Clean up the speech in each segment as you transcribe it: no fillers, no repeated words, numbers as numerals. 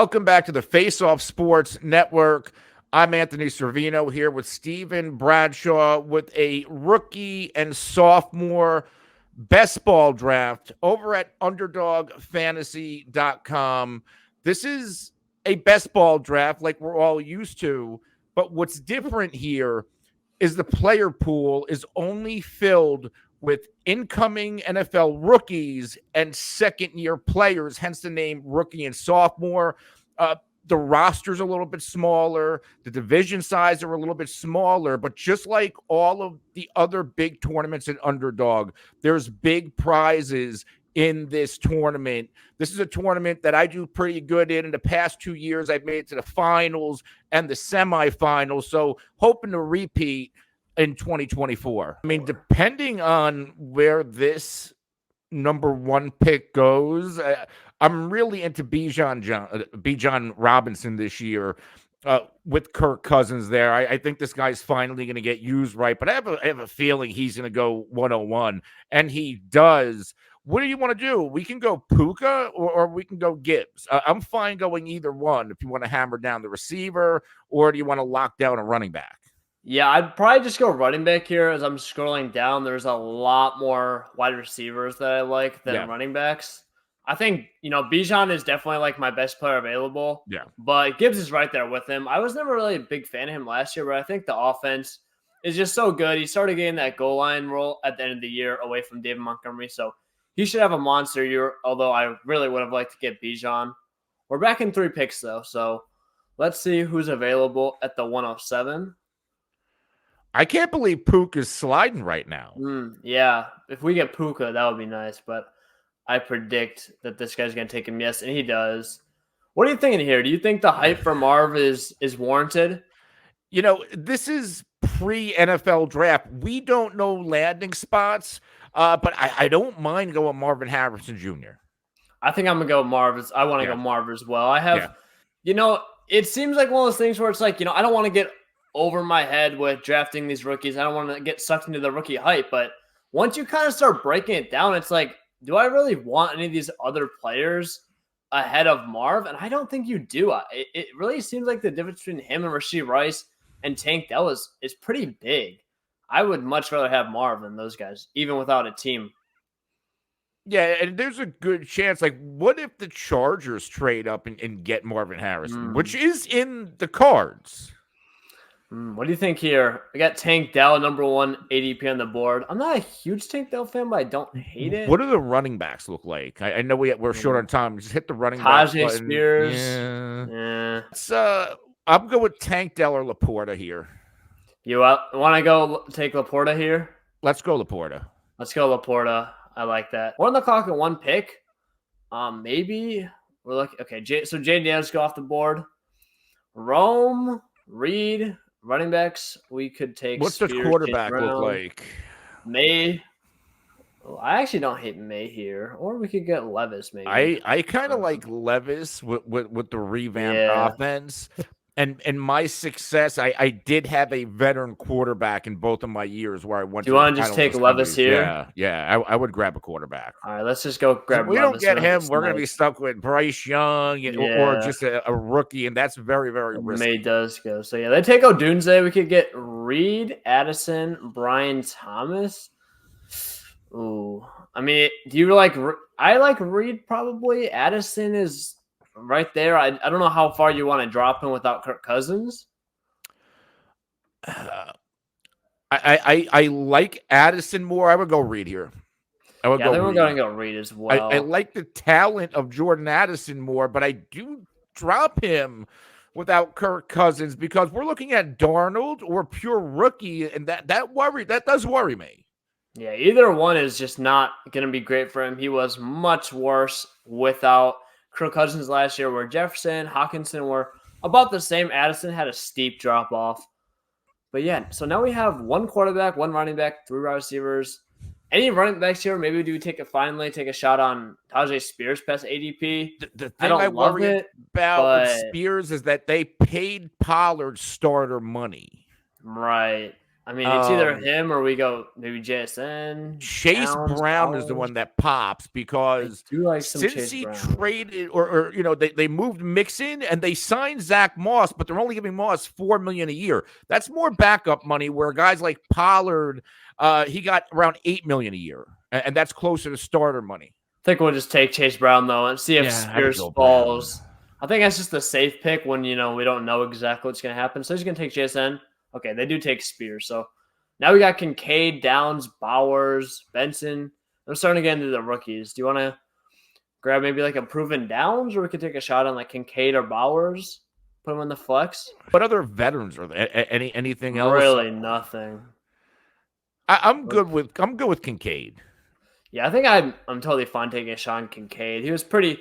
Welcome back to the Face Off Sports Network. I'm Anthony Servino here with Steven Bradshaw with a rookie and sophomore best ball draft over at underdogfantasy.com. This is a best ball draft like we're all used to, but what's different here is the player pool is only filled with incoming NFL rookies and second-year players, hence the name rookie and sophomore. The roster's a little bit smaller. The division size are a little bit smaller, but just like all of the other big tournaments in Underdog, there's big prizes in this tournament. This is a tournament that I do pretty good in. In the past 2 years, I've made it to the finals and the semifinals, so hoping to repeat in 2024. I mean, depending on where this number one pick goes, I'm really into Bijan Robinson this year with Kirk Cousins there. I think this guy's finally going to get used right, but I have a feeling he's going to go 101, and he does. What do you want to do? We can go Puka or we can go Gibbs. I'm fine going either one if you want to hammer down the receiver, or do you want to lock down a running back? Yeah, I'd probably just go running back here. As I'm scrolling down, there's a lot more wide receivers that I like than running backs. I think, Bijan is definitely like my best player available. Yeah. But Gibbs is right there with him. I was never really a big fan of him last year, but I think the offense is just so good. He started getting that goal line role at the end of the year away from David Montgomery. So he should have a monster year, although I really would have liked to get Bijan. We're back in 3 picks, though. So let's see who's available at the 107. I can't believe Puka's sliding right now. Yeah, if we get Puka, that would be nice. But I predict that this guy's going to take him. Yes, and he does. What are you thinking here? Do you think the hype for Marv is warranted? This is pre-NFL draft. We don't know landing spots, but I don't mind going Marvin Harrison Jr. I think I'm going to go Marv. I want to go Marv as well. I have, it seems like one of those things where it's like, I don't want to get over my head with drafting these rookies. I don't want to get sucked into the rookie hype, but once you kind of start breaking it down, it's like, do I really want any of these other players ahead of Marv? And I don't think you do. It really seems like the difference between him and Rashee Rice and Tank Dell is pretty big. I would much rather have Marv than those guys, even without a team. Yeah, and there's a good chance. Like, what if the Chargers trade up and get Marvin Harrison, which is in the cards? What do you think here? I got Tank Dell, number 1 ADP on the board. I'm not a huge Tank Dell fan, but I don't hate it. What do the running backs look like? I know we're short on time. Just hit the running back button. Tajay Spears. Yeah. I'm going with Tank Dell or Laporta here. You want to go take Laporta here? Let's go Laporta. Let's go Laporta. I like that. We're on the clock at 1 pick. Maybe we're looking. Okay, so Jay Daniels go off the board. Rome, Reed. Running backs, we could take. What's Spears, the quarterback look like? May. Well, I actually don't hate May here, or we could get Levis. Maybe I kind of like Levis with the revamped offense, and my success. I did have a veteran quarterback in both of my years where I went. Do you want to just take Levis here? Yeah. I would grab a quarterback. All right, let's just go grab. If we don't get him, we're going to be stuck with Bryce Young or just a rookie, and that's very, very risky. May does go. So they take Odunze. We could get Reed, Addison, Brian Thomas. Ooh, I mean, do you like? I like Reed probably. Addison is right there. I don't know how far you want to drop him without Kirk Cousins. I like Addison more. I would go Reed here. I think we're going to go Reed as well. I like the talent of Jordan Addison more, but I do drop him without Kirk Cousins because we're looking at Darnold or pure rookie, and that does worry me. Yeah, either one is just not going to be great for him. He was much worse without Kirk Cousins last year, where Jefferson, Hawkinson were about the same. Addison had a steep drop off. But yeah, so now we have 1 quarterback, 1 running back, 3 wide receivers. Any running backs here? Maybe do we take a shot on Tajay Spears past ADP? The thing I worry about with Spears is that they paid Pollard starter money. Right. I mean, it's either him or we go maybe JSN. Chase Downs, Brown is the Powers. one that pops because I do like some since Chase he Brown. traded or they moved Mixon and they signed Zach Moss, but they're only giving Moss $4 million a year. That's more backup money where guys like Pollard, he got around $8 million a year, and that's closer to starter money. I think we'll just take Chase Brown though and see if Spears falls. I think that's just a safe pick when we don't know exactly what's going to happen. So he's going to take JSN. Okay, they do take Spears. So now we got Kincaid, Downs, Bowers, Benson. I'm starting to get into the rookies. Do you want to grab maybe like a proven Downs, or we could take a shot on like Kincaid or Bowers? Put them in the flex. What other veterans are there? Anything else? Really, nothing. I'm good with Kincaid. Yeah, I think I'm totally fine taking a shot on Kincaid. He was pretty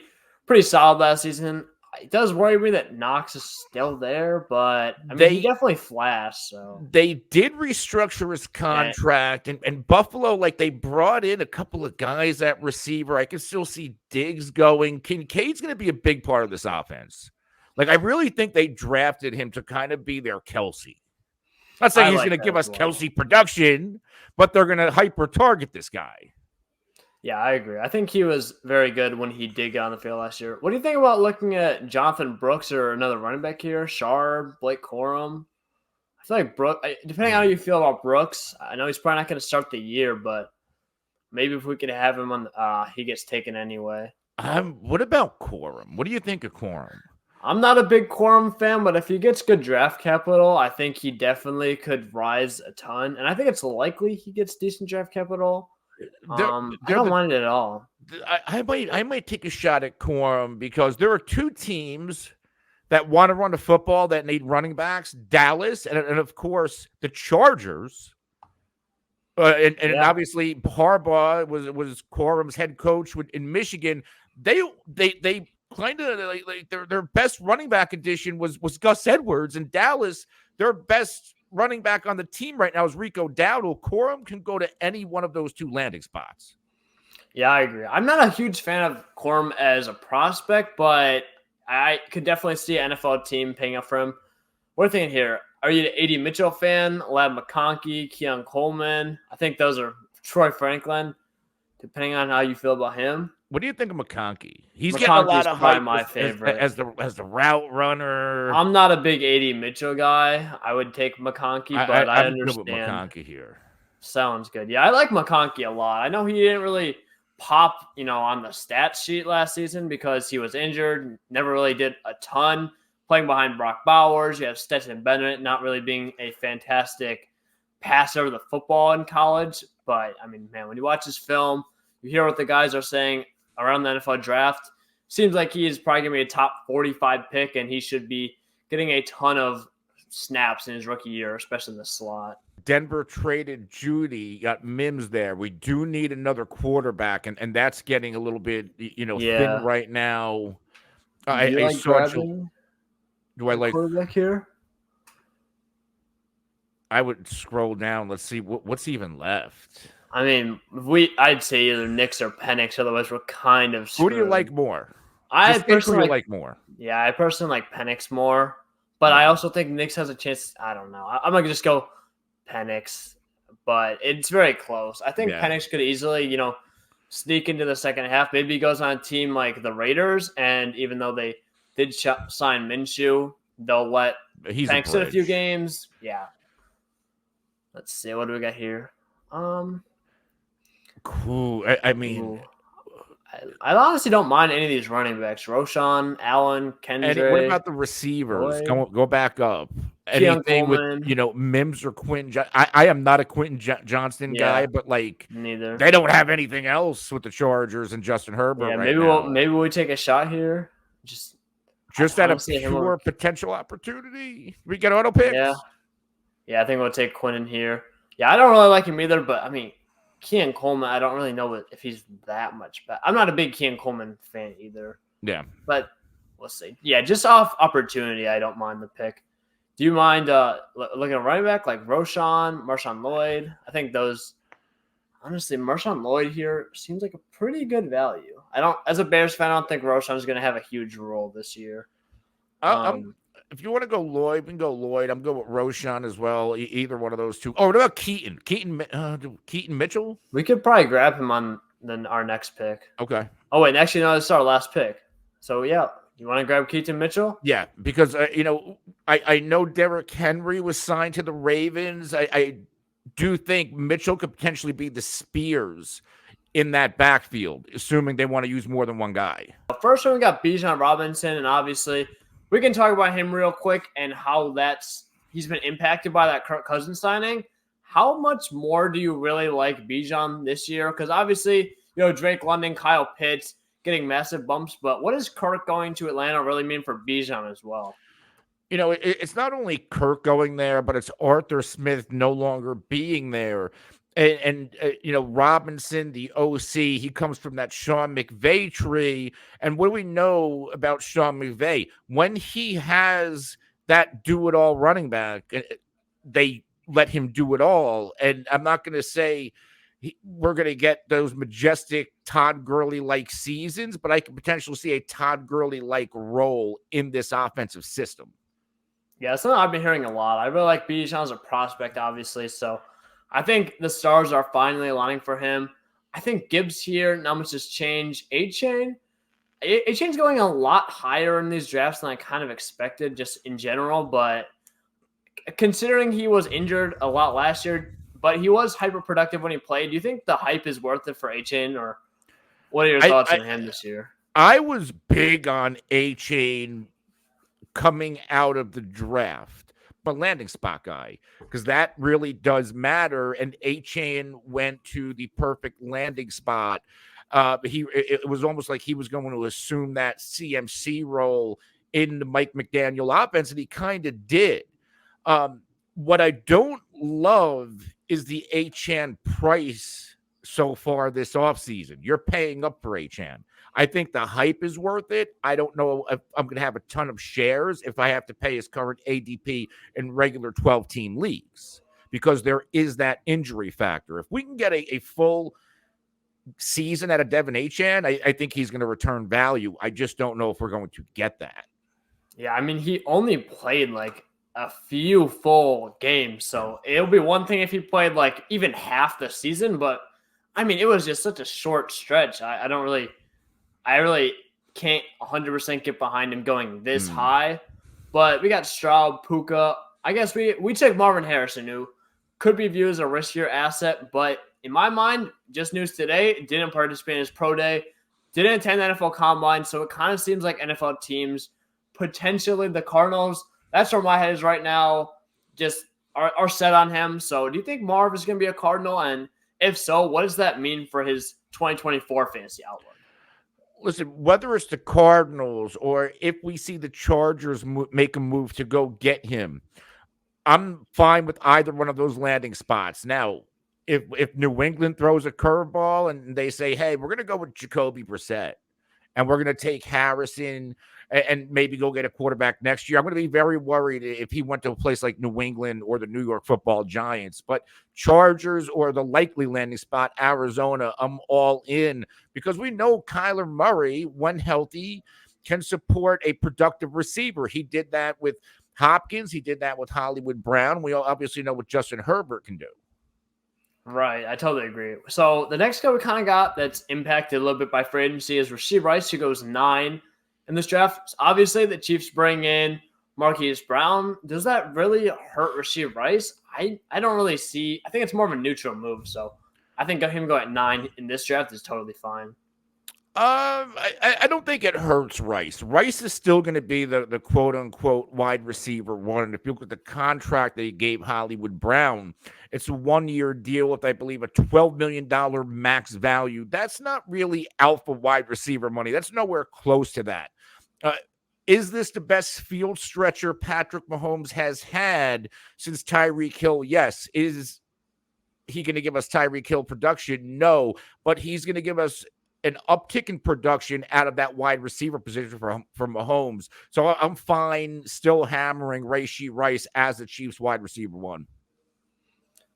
solid last season. It does worry me that Knox is still there, but I mean, he definitely flashed. So they did restructure his contract, and Buffalo, like, they brought in a couple of guys at receiver. I can still see Diggs going. Kincaid's going to be a big part of this offense. Like, I really think they drafted him to kind of be their Kelsey. Not saying he's going to give us Kelsey production, but they're going to hyper target this guy. Yeah, I agree. I think he was very good when he did get on the field last year. What do you think about looking at Jonathan Brooks or another running back here? Sharp, Blake Corum? I feel like Brooks, depending on how you feel about Brooks, I know he's probably not going to start the year, but maybe if we could have him on, he gets taken anyway. What about Corum? What do you think of Corum? I'm not a big Corum fan, but if he gets good draft capital, I think he definitely could rise a ton. And I think it's likely he gets decent draft capital. I don't mind it at all. I might take a shot at Corum because there are two teams that want to run the football that need running backs: Dallas and of course the Chargers. Obviously Harbaugh was Corum's head coach in Michigan. They kind of like their best running back addition was Gus Edwards. In Dallas, their best running back on the team right now is Rico Dowdle. Corum can go to any one of those two landing spots. Yeah, I agree. I'm not a huge fan of Corum as a prospect, but I could definitely see an NFL team paying up for him. What are you thinking here? Are you an A.D. Mitchell fan? Lab McConkey, Keon Coleman? I think those are Troy Franklin, depending on how you feel about him. What do you think of McConkey? He's getting a lot of hype my favorite as the route runner. I'm not a big A.D. Mitchell guy. I would take McConkey, but I understand. Good with McConkey here. Sounds good. Yeah, I like McConkey a lot. I know he didn't really pop, on the stat sheet last season because he was injured. Never really did a ton. Playing behind Brock Bowers, you have Stetson Bennett not really being a fantastic passer of the football in college. But I mean, man, when you watch his film, you hear what the guys are saying around the NFL draft. Seems like he is probably going to be a top 45 pick, and he should be getting a ton of snaps in his rookie year, especially in the slot. Denver traded Judy, got Mims there. We do need another quarterback, and that's getting a little bit, thin right now. Do I like quarterback here? I would scroll down. Let's see what's even left. I mean, I'd say either Knicks or Penix. Otherwise, we're kind of screwed. Who do you like more? I personally like more. Yeah, I personally like Penix more, but I also think Knicks has a chance. I don't know. I'm gonna just go Penix, but it's very close. I think Penix could easily, sneak into the second half. Maybe he goes on a team like the Raiders, and even though they did sign Minshew, they'll let Penix in a few games. Yeah. Let's see. What do we got here? Cool. I mean, I honestly don't mind any of these running backs. Roshan, Allen, Kendrick. What about the receivers? Go back up. Anything with Mims or Quentin? I am not a Quentin Johnston guy, but neither. They don't have anything else with the Chargers and Justin Herbert. Yeah, maybe we take a shot here. Just out of pure potential opportunity. We get auto picks. Yeah, I think we'll take Quentin here. Yeah, I don't really like him either, but I mean, Keon Coleman, I don't really know if he's that much better. I'm not a big Keon Coleman fan either. Yeah. But we'll see. Yeah, just off opportunity, I don't mind the pick. Do you mind looking at running back like Roshan, Marshawn Lloyd? I think those – honestly, Marshawn Lloyd here seems like a pretty good value. As a Bears fan, I don't think Roshan is going to have a huge role this year. If you want to go Lloyd, we can go Lloyd. I'm going with Roshan as well. Either one of those two. Oh, what about Keaton? Keaton Mitchell? We could probably grab him on then our next pick. Okay. Oh, wait. Actually, no, this is our last pick. So, yeah. You want to grab Keaton Mitchell? Yeah, because, I know Derrick Henry was signed to the Ravens. I do think Mitchell could potentially be the Spears in that backfield, assuming they want to use more than one guy. First one, we got Bijan Robinson, and obviously we can talk about him real quick and how he's been impacted by that Kirk Cousins signing. How much more do you really like Bijan this year? Because obviously, Drake London, Kyle Pitts getting massive bumps, but what does Kirk going to Atlanta really mean for Bijan as well? It's not only Kirk going there, but it's Arthur Smith no longer being there. And Robinson, the OC, he comes from that Sean McVay tree. And what do we know about Sean McVay? When he has that do-it-all running back, they let him do it all. And I'm not going to say we're going to get those majestic Todd Gurley-like seasons, but I can potentially see a Todd Gurley-like role in this offensive system. Yeah, it's something I've been hearing a lot. I really like Bijan as a prospect, obviously, so I think the stars are finally aligning for him. I think Gibbs here, not much has changed. A-Chain's going a lot higher in these drafts than I kind of expected just in general, but considering he was injured a lot last year, but he was hyper productive when he played, do you think the hype is worth it for A-Chain, or what are your thoughts on him this year? I was big on A-Chain coming out of the draft, but landing spot guy, because that really does matter. And A-Chain went to the perfect landing spot. It was almost like he was going to assume that CMC role in the Mike McDaniel offense, and he kind of did. What I don't love is the A-Chan price so far this offseason. You're paying up for A-Chan. I think the hype is worth it. I don't know if I'm going to have a ton of shares if I have to pay his current ADP in regular 12-team leagues, because there is that injury factor. If we can get a full season out of Devin A-Chan, I think he's going to return value. I just don't know if we're going to get that. Yeah, I mean, he only played like a few full games, so it'll be one thing if he played like even half the season, but I mean, it was just such a short stretch. I really can't 100% get behind him going this high. But we got Stroud, Puka. I guess we took Marvin Harrison, who could be viewed as a riskier asset. But in my mind, just news today, didn't participate in his pro day, didn't attend the NFL Combine. So it kind of seems like NFL teams, potentially the Cardinals, that's where my head is right now, just are set on him. So do you think Marv is going to be a Cardinal? And if so, what does that mean for his 2024 fantasy outlook? Listen, whether it's the Cardinals or if we see the Chargers make a move to go get him, I'm fine with either one of those landing spots. Now, if New England throws a curveball and they say, hey, we're going to go with Jacoby Brissett and we're going to take Harrison and maybe go get a quarterback next year, I'm going to be very worried if he went to a place like New England or the New York Football Giants. But Chargers or the likely landing spot, Arizona, I'm all in, because we know Kyler Murray, when healthy, can support a productive receiver. He did that with Hopkins. He did that with Hollywood Brown. We obviously know what Justin Herbert can do. Right, I totally agree. So the next guy we kind of got that's impacted a little bit by free agency is Rashee Rice, who goes 9 in this draft. Obviously, the Chiefs bring in Marquise Brown. Does that really hurt Rashee Rice? I don't really see. I think it's more of a neutral move. So I think him going at 9 in this draft is totally fine. I don't think it hurts Rice. Rice is still going to be the quote-unquote wide receiver one. And if you look at the contract that he gave Hollywood Brown, it's a 1-year deal with, I believe, a $12 million max value. That's not really alpha wide receiver money. That's nowhere close to that. Is this the best field stretcher Patrick Mahomes has had since Tyreek Hill? Yes. Is he going to give us Tyreek Hill production? No. But he's going to give us an uptick in production out of that wide receiver position for Mahomes. So I'm fine still hammering Rashee Rice as the Chiefs wide receiver one.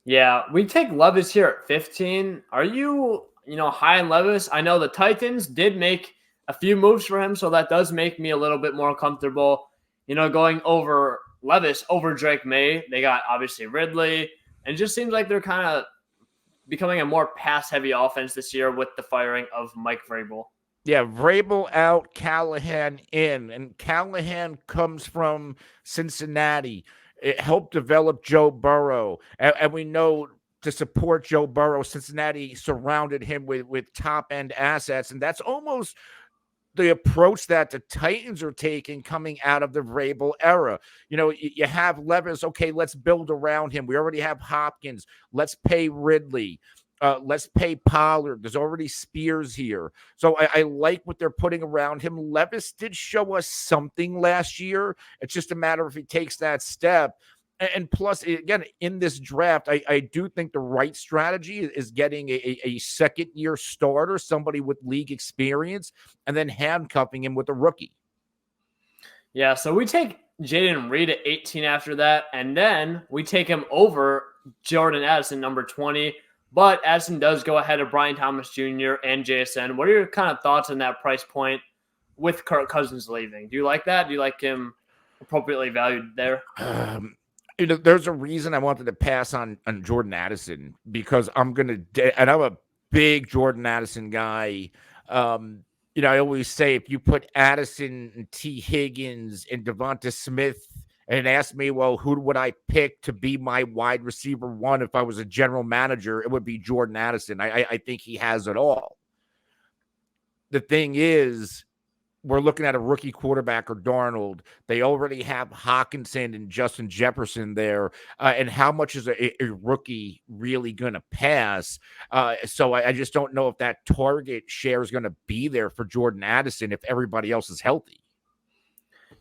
Yeah, we take Levis here at 15. Are you high on Levis? I know the Titans did make a few moves for him, so that does make me a little bit more comfortable. going over Levis over Drake May. They got obviously Ridley, and it just seems like they're kind of becoming a more pass-heavy offense this year with the firing of Mike Vrabel. Yeah, Vrabel out, Callahan in, and Callahan comes from Cincinnati. It helped develop Joe Burrow, and we know to support Joe Burrow, Cincinnati surrounded him with top-end assets, and that's almost the approach that the Titans are taking coming out of the Vrabel era. You have Levis, okay, let's build around him. We already have Hopkins. Let's pay Ridley. Let's pay Pollard. There's already Spears here. So I like what they're putting around him. Levis did show us something last year. It's just a matter if he takes that step. And plus, again, in this draft, I do think the right strategy is getting a second-year starter, somebody with league experience, and then handcuffing him with a rookie. Yeah, so we take Jaden Reed at 18 after that, and then we take him over Jordan Addison, number 20. But Addison does go ahead of Brian Thomas Jr. and JSN. What are your kind of thoughts on that price point with Kirk Cousins leaving? Do you like that? Do you like him appropriately valued there? There's a reason I wanted to pass on Jordan Addison because and I'm a big Jordan Addison guy. I always say if you put Addison and T. Higgins and Devonta Smith and ask me, well, who would I pick to be my wide receiver one if I was a general manager? It would be Jordan Addison. I think he has it all. The thing is, we're looking at a rookie quarterback or Darnold. They already have Hawkinson and Justin Jefferson there. And how much is a rookie really going to pass? So I just don't know if that target share is going to be there for Jordan Addison if everybody else is healthy.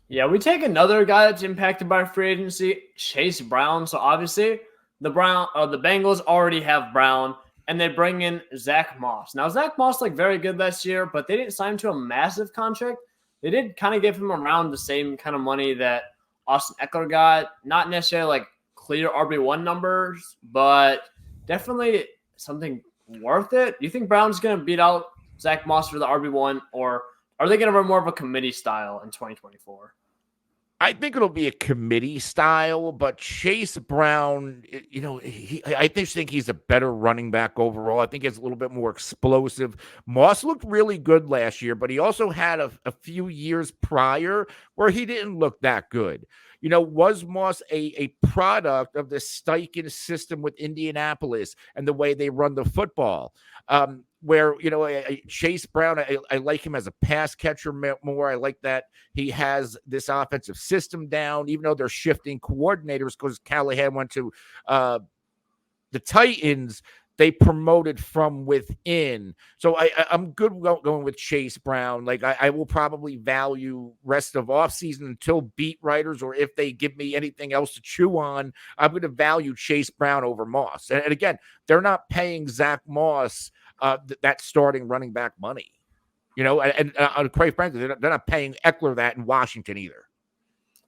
Yeah, we take another guy that's impacted by free agency, Chase Brown. So obviously the Bengals already have Brown, and they bring in Zach Moss. Now, Zach Moss looked very good last year, but they didn't sign him to a massive contract. They did kind of give him around the same kind of money that Austin Eckler got. Not necessarily like clear RB1 numbers, but definitely something worth it. Do you think Brown's going to beat out Zach Moss for the RB1, or are they going to run more of a committee style in 2024? I think it'll be a committee style, but Chase Brown, I think he's a better running back overall. I think he's a little bit more explosive. Moss looked really good last year, but he also had a few years prior where he didn't look that good. Was Moss a product of the Steichen system with Indianapolis and the way they run the football? Where, Chase Brown, I like him as a pass catcher more. I like that he has this offensive system down, even though they're shifting coordinators because Callahan went to the Titans. They promoted from within. So I'm good going with Chase Brown. Like I will probably value rest of offseason until beat writers, or if they give me anything else to chew on, I'm going to value Chase Brown over Moss. And again, they're not paying Zach Moss that starting running back money, and quite frankly, they're not paying Eckler that in Washington either.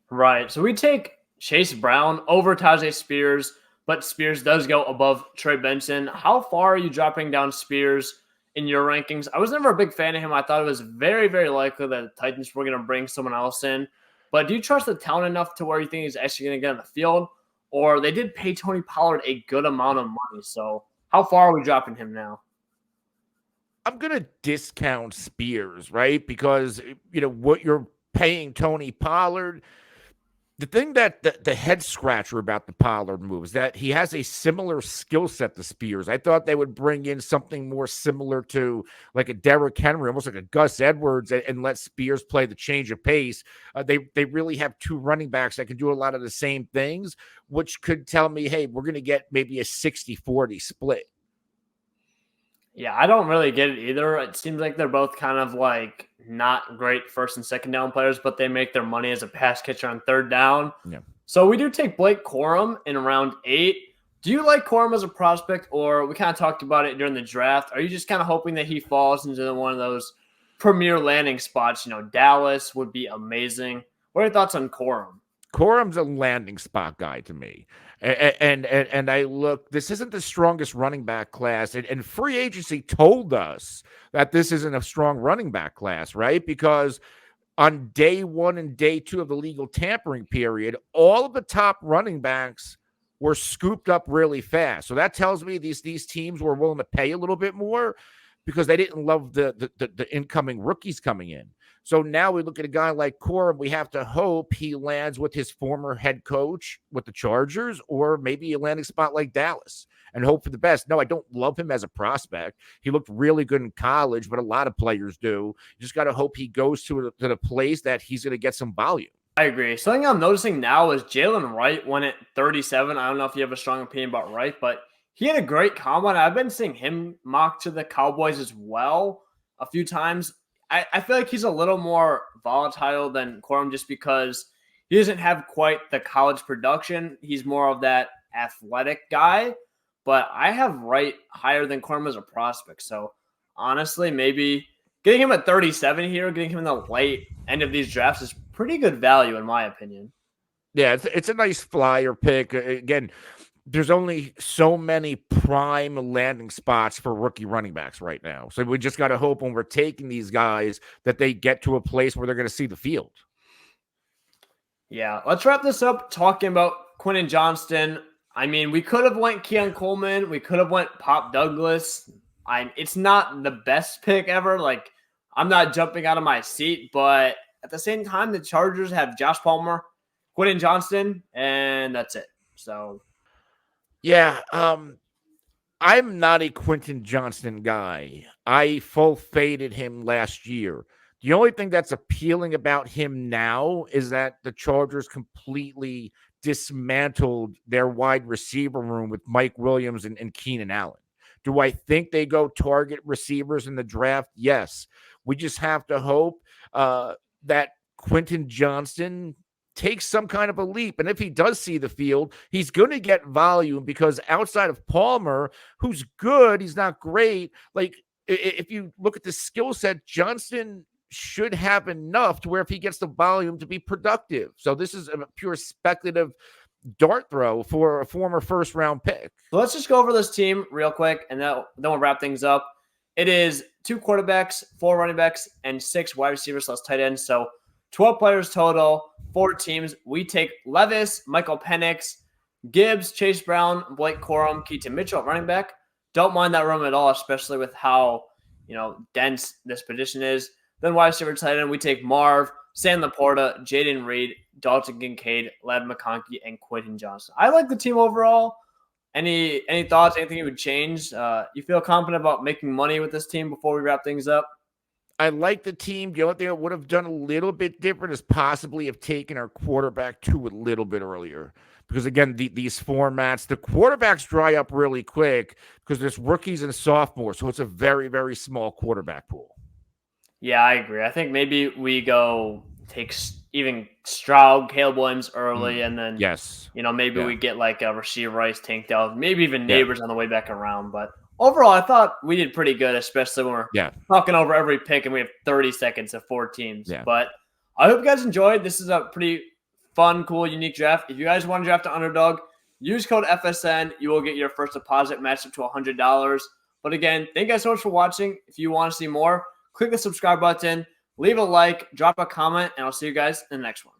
Right. So we take Chase Brown over Tajay Spears, but Spears does go above Trey Benson. How far are you dropping down Spears in your rankings? I was never a big fan of him. I thought it was very, very likely that the Titans were going to bring someone else in. But do you trust the talent enough to where you think he's actually going to get on the field? Or they did pay Tony Pollard a good amount of money. So how far are we dropping him now? I'm going to discount Spears, right? Because, what you're paying Tony Pollard, the thing that the head scratcher about the Pollard move is that he has a similar skill set to Spears. I thought they would bring in something more similar to like a Derrick Henry, almost like a Gus Edwards, and let Spears play the change of pace. They really have two running backs that can do a lot of the same things, which could tell me, hey, we're going to get maybe a 60-40 split. Yeah, I don't really get it either. It seems like they're both kind of like not great first and second down players, but they make their money as a pass catcher on third down. Yeah. So we do take Blake Corum in round 8. Do you like Corum as a prospect, or we kind of talked about it during the draft? Are you just kind of hoping that he falls into one of those premier landing spots? Dallas would be amazing. What are your thoughts on Corum? Corum's a landing spot guy to me. And I look, this isn't the strongest running back class. And free agency told us that this isn't a strong running back class, right? Because on day 1 and day 2 of the legal tampering period, all of the top running backs were scooped up really fast. So that tells me these teams were willing to pay a little bit more because they didn't love the incoming rookies coming in. So now we look at a guy like Corum. We have to hope he lands with his former head coach with the Chargers, or maybe a landing spot like Dallas, and hope for the best. No, I don't love him as a prospect. He looked really good in college, but a lot of players do. You just got to hope he goes to the place that he's going to get some volume. I agree. Something I'm noticing now is Jalen Wright went at 37. I don't know if you have a strong opinion about Wright, but he had a great combine. I've been seeing him mocked to the Cowboys as well a few times. I feel like he's a little more volatile than Corum just because he doesn't have quite the college production. He's more of that athletic guy, but I have Wright higher than Corum as a prospect. So honestly, maybe getting him at 37 here, getting him in the late end of these drafts is pretty good value in my opinion. Yeah, it's a nice flyer pick. Again, there's only so many prime landing spots for rookie running backs right now. So we just got to hope when we're taking these guys that they get to a place where they're going to see the field. Yeah, let's wrap this up talking about Quentin Johnston. I mean, we could have went Keon Coleman. We could have went Pop Douglas. It's not the best pick ever. Like, I'm not jumping out of my seat, but at the same time, the Chargers have Josh Palmer, Quentin Johnston, and that's it. So, yeah, I'm not a Quentin Johnston guy. I full faded him last year. The only thing that's appealing about him now is that the Chargers completely dismantled their wide receiver room with Mike Williams and Keenan Allen. Do I think they go target receivers in the draft? Yes. We just have to hope that Quentin Johnston takes some kind of a leap. And if he does see the field, he's going to get volume because outside of Palmer, who's good, he's not great. Like, if you look at the skill set, Johnston should have enough to where if he gets the volume to be productive. So this is a pure speculative dart throw for a former first-round pick. So let's just go over this team real quick, and then we'll wrap things up. It is 2 quarterbacks, 4 running backs, and 6 wide receivers plus tight ends. So 12 players total, 4 teams. We take Levis, Michael Penix, Gibbs, Chase Brown, Blake Corum, Keaton Mitchell at running back. Don't mind that room at all, especially with how dense this position is. Then wide receiver tight end, we take Marv, Sam Laporta, Jaden Reed, Dalton Kincaid, Ladd McConkey, and Quentin Johnston. I like the team overall. Any thoughts? Anything you would change? You feel confident about making money with this team before we wrap things up? I like the team. The only thing I would have done a little bit different is possibly have taken our quarterback to a little bit earlier. Because, again, these formats, the quarterbacks dry up really quick because there's rookies and sophomores. So it's a very, very small quarterback pool. Yeah, I agree. I think maybe we go take even Stroud, Caleb Williams early, and then maybe we get like a Rasheed Rice, Tank Dell, maybe even Neighbors on the way back around. But overall, I thought we did pretty good, especially when we're talking over every pick and we have 30 seconds of 4 teams. Yeah. But I hope you guys enjoyed. This is a pretty fun, cool, unique draft. If you guys want to draft an Underdog, use code FSN. You will get your first deposit matched up to $100. But again, thank you guys so much for watching. If you want to see more, click the subscribe button, leave a like, drop a comment, and I'll see you guys in the next one.